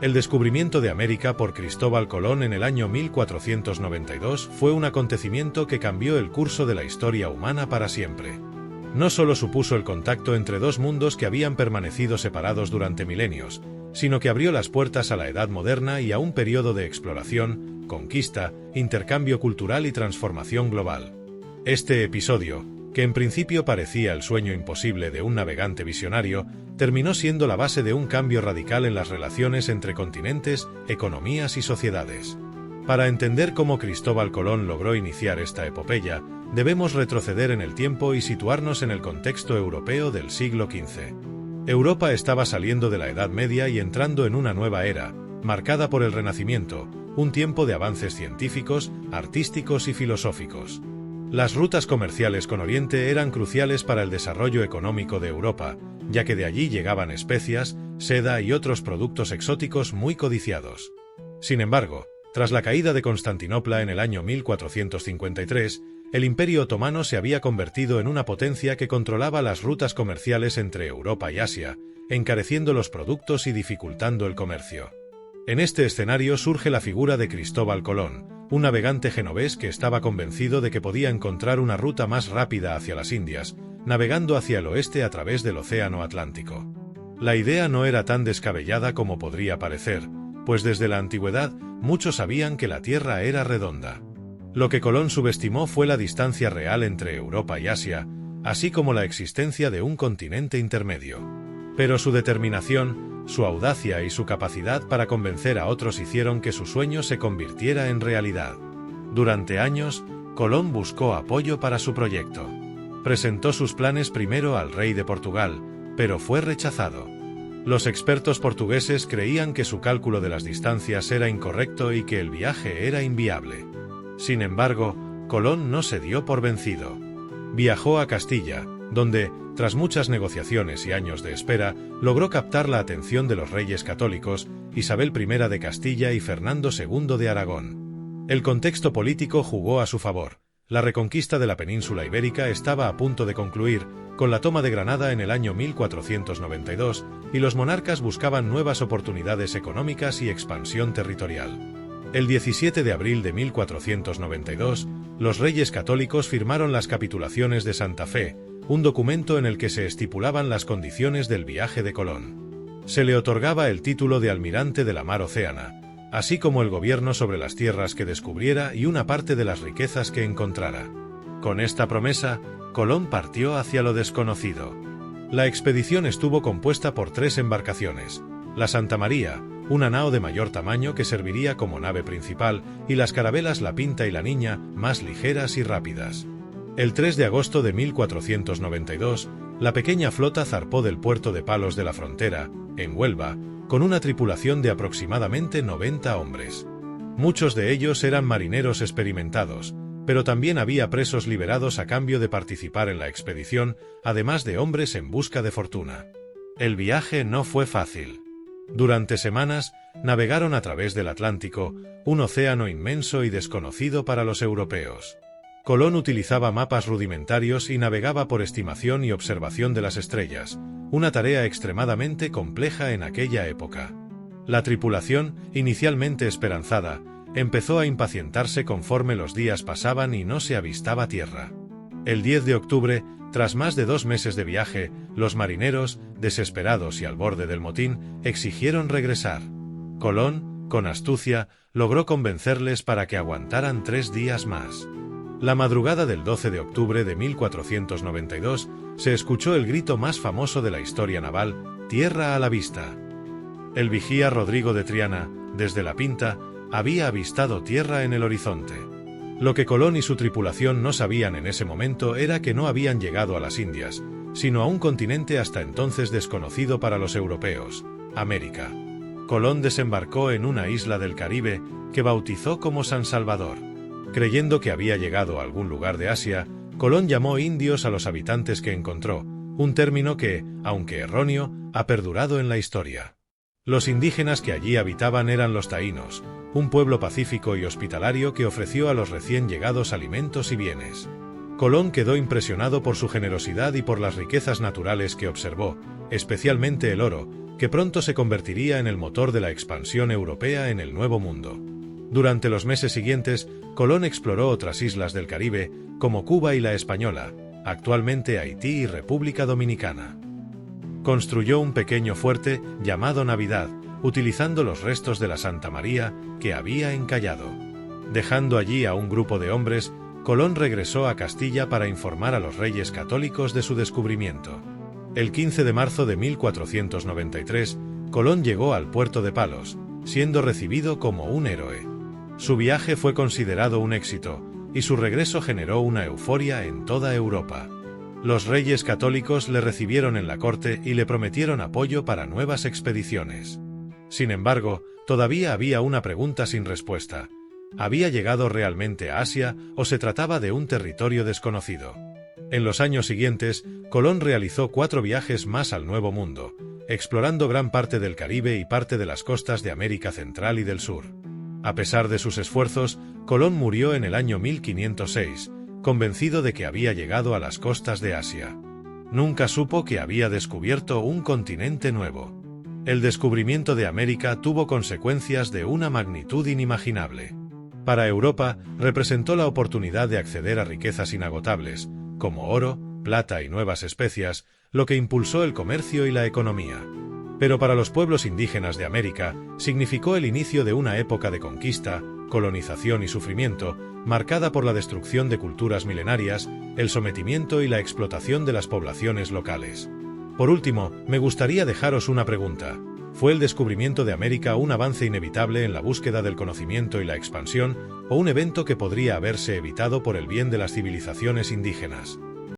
El descubrimiento de América por Cristóbal Colón en el año 1492 fue un acontecimiento que cambió el curso de la historia humana para siempre. No solo supuso el contacto entre dos mundos que habían permanecido separados durante milenios, sino que abrió las puertas a la Edad Moderna y a un periodo de exploración, conquista, intercambio cultural y transformación global. Este episodio, que en principio parecía el sueño imposible de un navegante visionario, terminó siendo la base de un cambio radical en las relaciones entre continentes, economías y sociedades. Para entender cómo Cristóbal Colón logró iniciar esta epopeya, debemos retroceder en el tiempo y situarnos en el contexto europeo del siglo XV. Europa estaba saliendo de la Edad Media y entrando en una nueva era, marcada por el Renacimiento, un tiempo de avances científicos, artísticos y filosóficos. Las rutas comerciales con Oriente eran cruciales para el desarrollo económico de Europa, ya que de allí llegaban especias, seda y otros productos exóticos muy codiciados. Sin embargo, tras la caída de Constantinopla en el año 1453, el Imperio Otomano se había convertido en una potencia que controlaba las rutas comerciales entre Europa y Asia, encareciendo los productos y dificultando el comercio. En este escenario surge la figura de Cristóbal Colón, un navegante genovés que estaba convencido de que podía encontrar una ruta más rápida hacia las Indias, navegando hacia el oeste a través del Océano Atlántico. La idea no era tan descabellada como podría parecer, pues desde la antigüedad muchos sabían que la Tierra era redonda. Lo que Colón subestimó fue la distancia real entre Europa y Asia, así como la existencia de un continente intermedio. Pero su determinación, su audacia y su capacidad para convencer a otros hicieron que su sueño se convirtiera en realidad. Durante años, Colón buscó apoyo para su proyecto. Presentó sus planes primero al rey de Portugal, pero fue rechazado. Los expertos portugueses creían que su cálculo de las distancias era incorrecto y que el viaje era inviable. Sin embargo, Colón no se dio por vencido. Viajó a Castilla, donde, tras muchas negociaciones y años de espera, logró captar la atención de los reyes católicos, Isabel I de Castilla y Fernando II de Aragón. El contexto político jugó a su favor. La reconquista de la península ibérica estaba a punto de concluir, con la toma de Granada en el año 1492, y los monarcas buscaban nuevas oportunidades económicas y expansión territorial. El 17 de abril de 1492, los reyes católicos firmaron las capitulaciones de Santa Fe, un documento en el que se estipulaban las condiciones del viaje de Colón. Se le otorgaba el título de almirante de la mar Océana, así como el gobierno sobre las tierras que descubriera y una parte de las riquezas que encontrara. Con esta promesa, Colón partió hacia lo desconocido. La expedición estuvo compuesta por 3 embarcaciones: la Santa María, una nao de mayor tamaño que serviría como nave principal, y las carabelas La Pinta y La Niña, más ligeras y rápidas. El 3 de agosto de 1492, la pequeña flota zarpó del puerto de Palos de la Frontera, en Huelva, con una tripulación de aproximadamente 90 hombres. Muchos de ellos eran marineros experimentados, pero también había presos liberados a cambio de participar en la expedición, además de hombres en busca de fortuna. El viaje no fue fácil. Durante semanas, navegaron a través del Atlántico, un océano inmenso y desconocido para los europeos. Colón utilizaba mapas rudimentarios y navegaba por estimación y observación de las estrellas, una tarea extremadamente compleja en aquella época. La tripulación, inicialmente esperanzada, empezó a impacientarse conforme los días pasaban y no se avistaba tierra. El 10 de octubre, tras más de 2 meses de viaje, los marineros, desesperados y al borde del motín, exigieron regresar. Colón, con astucia, logró convencerles para que aguantaran 3 días más. La madrugada del 12 de octubre de 1492, se escuchó el grito más famoso de la historia naval: «Tierra a la vista». El vigía Rodrigo de Triana, desde La Pinta, había avistado tierra en el horizonte. Lo que Colón y su tripulación no sabían en ese momento era que no habían llegado a las Indias, sino a un continente hasta entonces desconocido para los europeos: América. Colón desembarcó en una isla del Caribe, que bautizó como San Salvador. Creyendo que había llegado a algún lugar de Asia, Colón llamó indios a los habitantes que encontró, un término que, aunque erróneo, ha perdurado en la historia. Los indígenas que allí habitaban eran los taínos, un pueblo pacífico y hospitalario que ofreció a los recién llegados alimentos y bienes. Colón quedó impresionado por su generosidad y por las riquezas naturales que observó, especialmente el oro, que que pronto se convertiría en el motor de la expansión europea en el Nuevo Mundo. Durante los meses siguientes, Colón exploró otras islas del Caribe, como Cuba y la Española, actualmente Haití y República Dominicana. Construyó un pequeño fuerte, llamado Navidad, utilizando los restos de la Santa María que había encallado. Dejando allí a un grupo de hombres, Colón regresó a Castilla para informar a los reyes católicos de su descubrimiento. El 15 de marzo de 1493, Colón llegó al puerto de Palos, siendo recibido como un héroe. Su viaje fue considerado un éxito, y su regreso generó una euforia en toda Europa. Los reyes católicos le recibieron en la corte y le prometieron apoyo para nuevas expediciones. Sin embargo, todavía había una pregunta sin respuesta. ¿Había llegado realmente a Asia o se trataba de un territorio desconocido? En los años siguientes, Colón realizó 4 viajes más al Nuevo Mundo, explorando gran parte del Caribe y parte de las costas de América Central y del Sur. A pesar de sus esfuerzos, Colón murió en el año 1506, convencido de que había llegado a las costas de Asia. Nunca supo que había descubierto un continente nuevo. El descubrimiento de América tuvo consecuencias de una magnitud inimaginable. Para Europa, representó la oportunidad de acceder a riquezas inagotables, como oro, plata y nuevas especias, lo que impulsó el comercio y la economía. Pero para los pueblos indígenas de América, significó el inicio de una época de conquista, colonización y sufrimiento, marcada por la destrucción de culturas milenarias, el sometimiento y la explotación de las poblaciones locales. Por último, me gustaría dejaros una pregunta. ¿Fue el descubrimiento de América un avance inevitable en la búsqueda del conocimiento y la expansión, o un evento que podría haberse evitado por el bien de las civilizaciones indígenas?